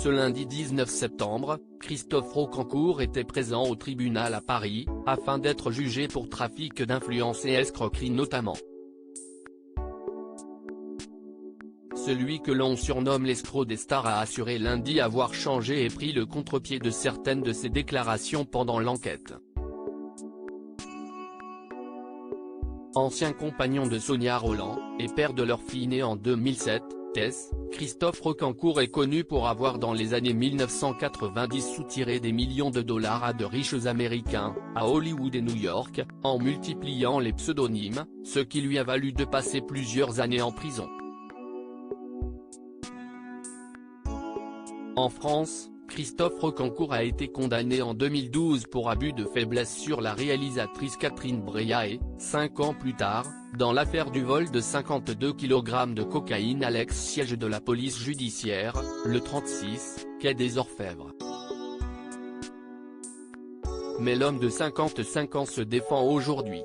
Ce lundi 19 septembre, Christophe Rocancourt était présent au tribunal à Paris, afin d'être jugé pour trafic d'influence et escroquerie notamment. Celui que l'on surnomme l'escroc des stars a assuré lundi avoir changé et pris le contre-pied de certaines de ses déclarations pendant l'enquête. Ancien compagnon de Sonia Rolland, et père de leur fille née en 2007, Tess, Christophe Rocancourt est connu pour avoir dans les années 1990 soutiré des millions de dollars à de riches Américains, à Hollywood et New York, en multipliant les pseudonymes, ce qui lui a valu de passer plusieurs années en prison. En France, Christophe Rocancourt a été condamné en 2012 pour abus de faiblesse sur la réalisatrice Catherine Breillat et, 5 ans plus tard, dans l'affaire du vol de 52 kg de cocaïne à l'ex-siège de la police judiciaire, le 36, quai des Orfèvres. Mais l'homme de 55 ans se défend aujourd'hui.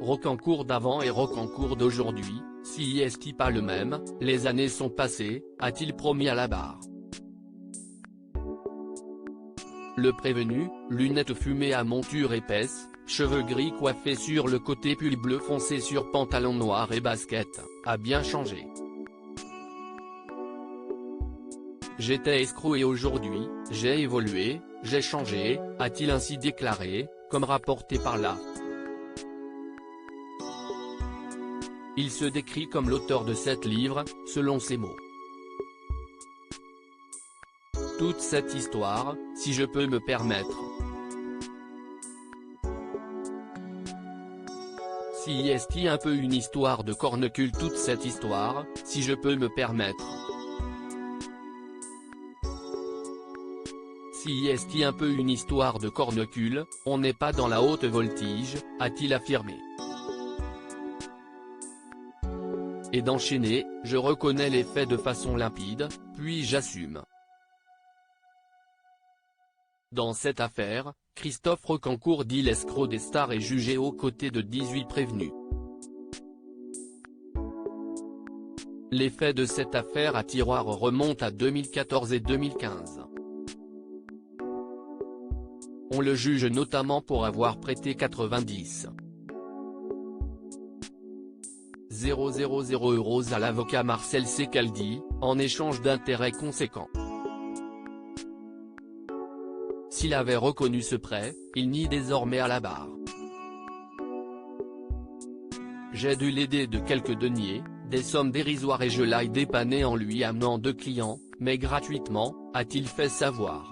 Rocancourt d'avant et Rocancourt d'aujourd'hui, si est-il pas le même, les années sont passées, a-t-il promis à la barre. Le prévenu, lunettes fumées à monture épaisse, cheveux gris coiffés sur le côté, pull bleu foncé sur pantalon noir et basket, a bien changé. J'étais escroc et aujourd'hui, j'ai évolué, j'ai changé, a-t-il ainsi déclaré, comme rapporté par la. Il se décrit comme l'auteur de 7 livres, selon ses mots. Toute cette histoire, si je peux me permettre. Si est-il un peu une histoire de cornecule toute cette histoire, si je peux me permettre. Si est-il un peu une histoire de cornecule, on n'est pas dans la haute voltige, a-t-il affirmé. Et d'enchaîner, je reconnais les faits de façon limpide, puis j'assume. Dans cette affaire, Christophe Rocancourt dit l'escroc des stars est jugé aux côtés de 18 prévenus. Les faits de cette affaire à tiroir remontent à 2014 et 2015. On le juge notamment pour avoir prêté 90 000 € à l'avocat Marcel Secaldi, en échange d'intérêts conséquents. S'il avait reconnu ce prêt, il nie désormais à la barre. J'ai dû l'aider de quelques deniers, des sommes dérisoires et je l'ai dépanné en lui amenant 2 clients, mais gratuitement, a-t-il fait savoir.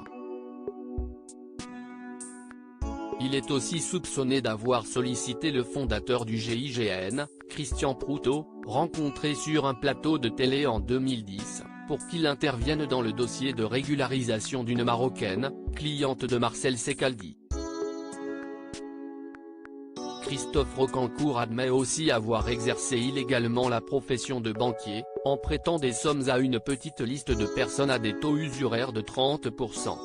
Il est aussi soupçonné d'avoir sollicité le fondateur du GIGN, Christian Proutot, rencontré sur un plateau de télé en 2010, pour qu'il intervienne dans le dossier de régularisation d'une Marocaine, cliente de Marcel Secaldi. Christophe Rocancourt admet aussi avoir exercé illégalement la profession de banquier, en prêtant des sommes à une petite liste de personnes à des taux usuraires de 30%.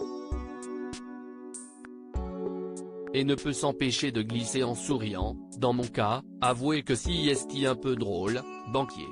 Et ne peut s'empêcher de glisser en souriant, dans mon cas, avouez que si est un peu drôle, banquier.